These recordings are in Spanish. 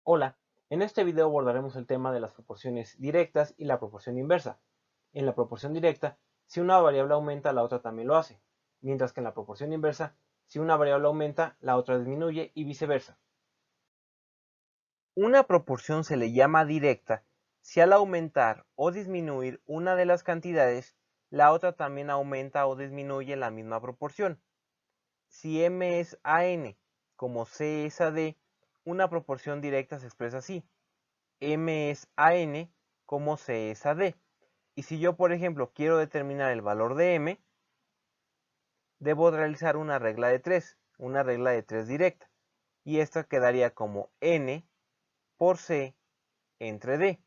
Hola, en este video abordaremos el tema de las proporciones directas y la proporción inversa. En la proporción directa, si una variable aumenta, la otra también lo hace, mientras que en la proporción inversa, si una variable aumenta, la otra disminuye y viceversa. Una proporción se le llama directa si al aumentar o disminuir una de las cantidades, la otra también aumenta o disminuye en la misma proporción. Si m es a n como c es a d, una proporción directa se expresa así: m es a n como c es a d. Y si yo, por ejemplo, quiero determinar el valor de m, debo realizar una regla de 3, una regla de 3 directa. Y esta quedaría como n por c entre d.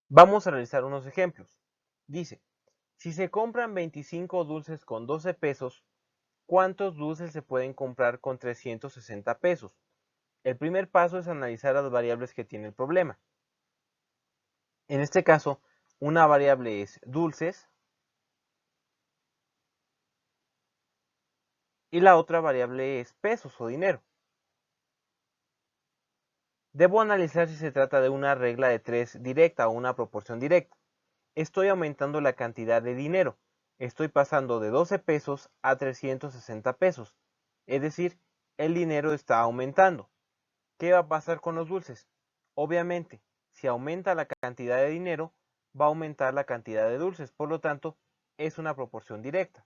Vamos a realizar unos ejemplos. Dice, si se compran 25 dulces con 12 pesos, ¿cuántos dulces se pueden comprar con 360 pesos? El primer paso es analizar las variables que tiene el problema. En este caso, una variable es dulces y la otra variable es pesos o dinero. Debo analizar si se trata de una regla de 3 directa o una proporción directa. Estoy aumentando la cantidad de dinero. Estoy pasando de 12 pesos a 360 pesos. Es decir, el dinero está aumentando. ¿Qué va a pasar con los dulces? Obviamente, si aumenta la cantidad de dinero, va a aumentar la cantidad de dulces. Por lo tanto, es una proporción directa.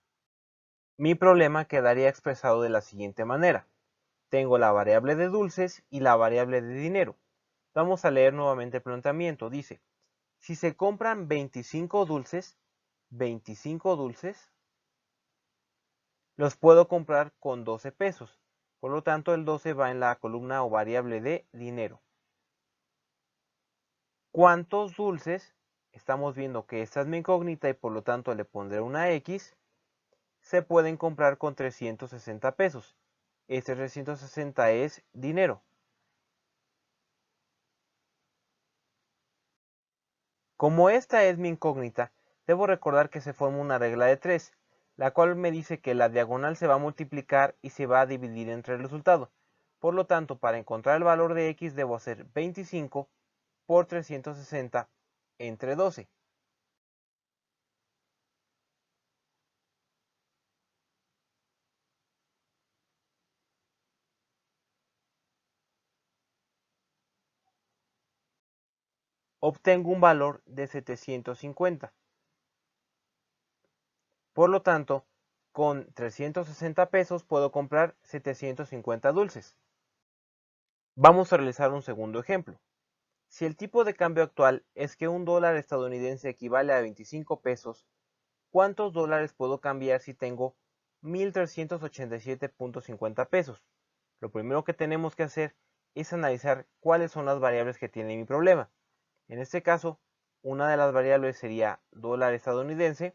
Mi problema quedaría expresado de la siguiente manera. Tengo la variable de dulces y la variable de dinero. Vamos a leer nuevamente el planteamiento. Dice, si se compran 25 dulces, los puedo comprar con 12 pesos. Por lo tanto, el 12 va en la columna o variable de dinero. ¿Cuántos dulces? Estamos viendo que esta es mi incógnita y por lo tanto le pondré una X. Se pueden comprar con 360 pesos. Este 360 es dinero. Como esta es mi incógnita, debo recordar que se forma una regla de 3, la cual me dice que la diagonal se va a multiplicar y se va a dividir entre el resultado. Por lo tanto, para encontrar el valor de x debo hacer 25 por 360 entre 12. Obtengo un valor de 750. Por lo tanto, con 360 pesos puedo comprar 750 dulces. Vamos a realizar un segundo ejemplo. Si el tipo de cambio actual es que un dólar estadounidense equivale a 25 pesos, ¿cuántos dólares puedo cambiar si tengo 1.387.50 pesos? Lo primero que tenemos que hacer es analizar cuáles son las variables que tiene mi problema. En este caso, una de las variables sería dólar estadounidense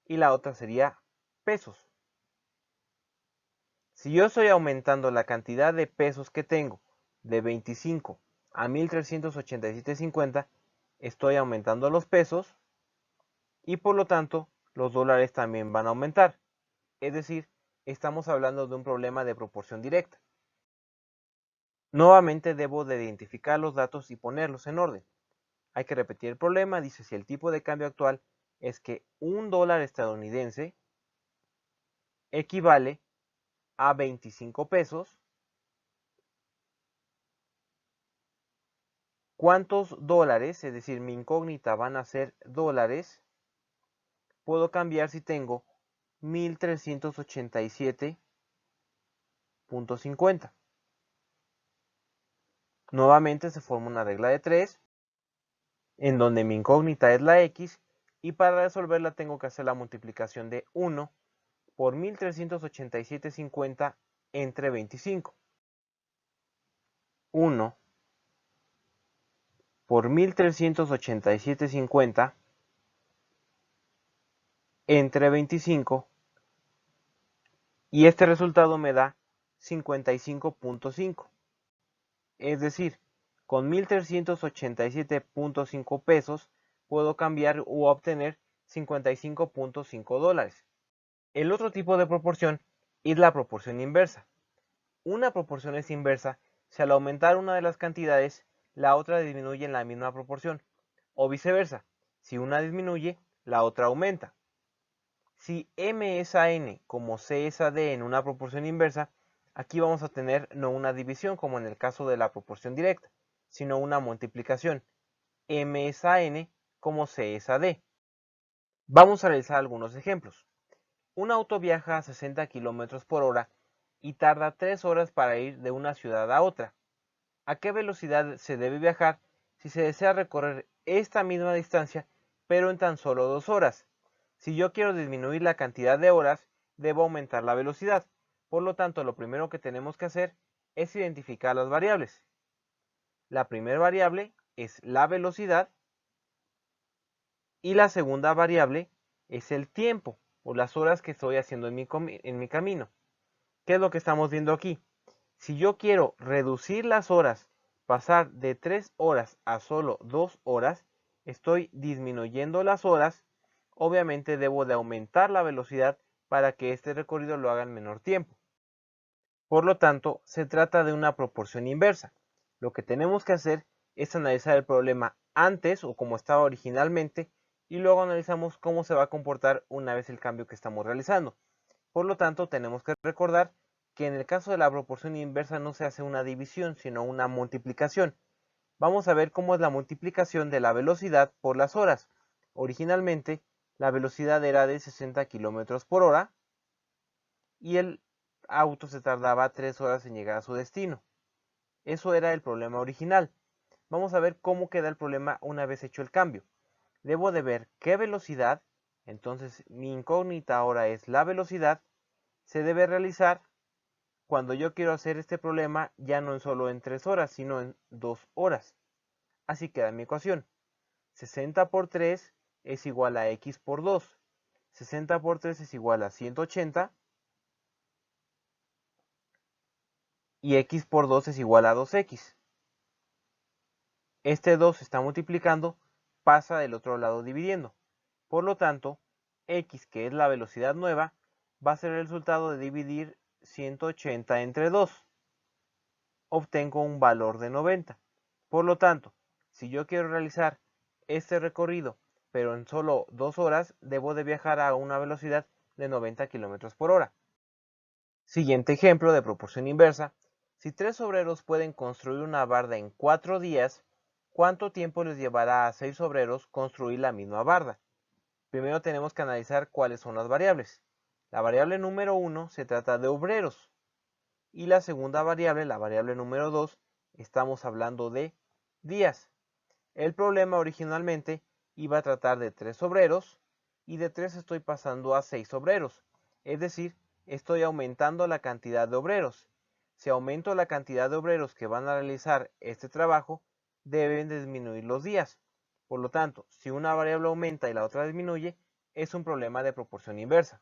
y la otra sería pesos. Si yo estoy aumentando la cantidad de pesos que tengo de 25 a 1.387.50, estoy aumentando los pesos y por lo tanto los dólares también van a aumentar. Es decir, estamos hablando de un problema de proporción directa. Nuevamente debo de identificar los datos y ponerlos en orden. Hay que repetir el problema. Dice, si el tipo de cambio actual es que un dólar estadounidense equivale a 25 pesos, ¿cuántos dólares, es decir, mi incógnita van a ser dólares, puedo cambiar si tengo 1.387.50? Nuevamente se forma una regla de 3, en donde mi incógnita es la X, y para resolverla tengo que hacer la multiplicación de 1 por 1.387.50 entre 25. 1 por 1.387.50 entre 25, y este resultado me da 55.5. Es decir, con 1.387.5 pesos puedo cambiar u obtener 55.5 dólares. El otro tipo de proporción es la proporción inversa. Una proporción es inversa Si al aumentar una de las cantidades, la otra disminuye en la misma proporción, o viceversa, si una disminuye, la otra aumenta. Si M es a N como C es a D en una proporción inversa, aquí vamos a tener no una división como en el caso de la proporción directa, sino una multiplicación. M es a N como C es a D. Vamos a realizar algunos ejemplos. Un auto viaja a 60 km por hora y tarda 3 horas para ir de una ciudad a otra. ¿A qué velocidad se debe viajar si se desea recorrer esta misma distancia, pero en tan solo 2 horas? Si yo quiero disminuir la cantidad de horas, debo aumentar la velocidad. Por lo tanto, lo primero que tenemos que hacer es identificar las variables. La primera variable es la velocidad y la segunda variable es el tiempo o las horas que estoy haciendo en mi camino. ¿Qué es lo que estamos viendo aquí? Si yo quiero reducir las horas, pasar de 3 horas a solo 2 horas, estoy disminuyendo las horas. Obviamente debo de aumentar la velocidad para que este recorrido lo haga en menor tiempo. Por lo tanto, se trata de una proporción inversa. Lo que tenemos que hacer es analizar el problema antes o como estaba originalmente y luego analizamos cómo se va a comportar una vez el cambio que estamos realizando. Por lo tanto, tenemos que recordar que en el caso de la proporción inversa no se hace una división, sino una multiplicación. Vamos a ver cómo es la multiplicación de la velocidad por las horas. Originalmente, la velocidad era de 60 km por hora y el auto se tardaba 3 horas en llegar a su destino. Eso era el problema original. Vamos a ver cómo queda el problema una vez hecho el cambio. Debo de ver qué velocidad, entonces mi incógnita ahora es la velocidad, se debe realizar cuando yo quiero hacer este problema ya no en solo en 3 horas, sino en 2 horas. Así queda mi ecuación. 60 por 3 es igual a x por 2. 60 por 3 es igual a 180. Y x por 2 es igual a 2x. Este 2 se está multiplicando, pasa del otro lado dividiendo. Por lo tanto, x, que es la velocidad nueva, va a ser el resultado de dividir 180 entre 2. Obtengo un valor de 90. Por lo tanto, si yo quiero realizar este recorrido, pero en solo 2 horas, debo de viajar a una velocidad de 90 km por hora. Siguiente ejemplo de proporción inversa. Si 3 obreros pueden construir una barda en 4 días, ¿cuánto tiempo les llevará a 6 obreros construir la misma barda? Primero tenemos que analizar cuáles son las variables. La variable número 1 se trata de obreros. Y la segunda variable, la variable número 2, estamos hablando de días. El problema originalmente iba a tratar de 3 obreros y de 3 estoy pasando a 6 obreros. Es decir, estoy aumentando la cantidad de obreros. Si aumento la cantidad de obreros que van a realizar este trabajo, deben disminuir los días. Por lo tanto, si una variable aumenta y la otra disminuye, es un problema de proporción inversa.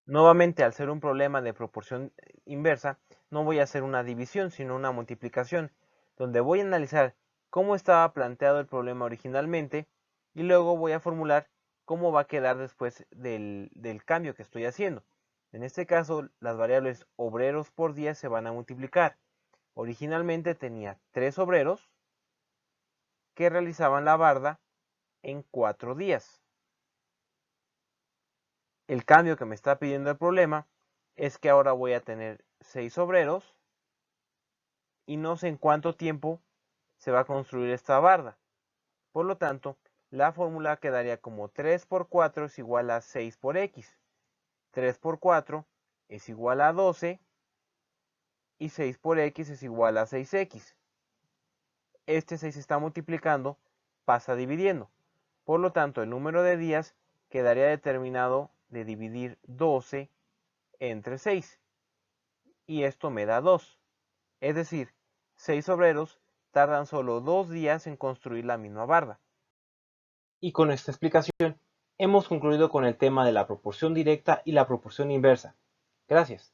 Nuevamente, al ser un problema de proporción inversa, no voy a hacer una división, sino una multiplicación, donde voy a analizar cómo estaba planteado el problema originalmente y luego voy a formular cómo va a quedar después del cambio que estoy haciendo. En este caso, las variables obreros por día se van a multiplicar. Originalmente tenía 3 obreros que realizaban la barda en 4 días. El cambio que me está pidiendo el problema es que ahora voy a tener 6 obreros y no sé en cuánto tiempo se va a construir esta barda. Por lo tanto, la fórmula quedaría como 3 por 4 es igual a 6 por x. 3 por 4 es igual a 12 y 6 por x es igual a 6x. Este 6 está multiplicando, pasa dividiendo. Por lo tanto, el número de días quedaría determinado de dividir 12 entre 6. Y esto me da 2. Es decir, 6 obreros tardan solo 2 días en construir la misma barda. Y con esta explicación hemos concluido con el tema de la proporción directa y la proporción inversa. Gracias.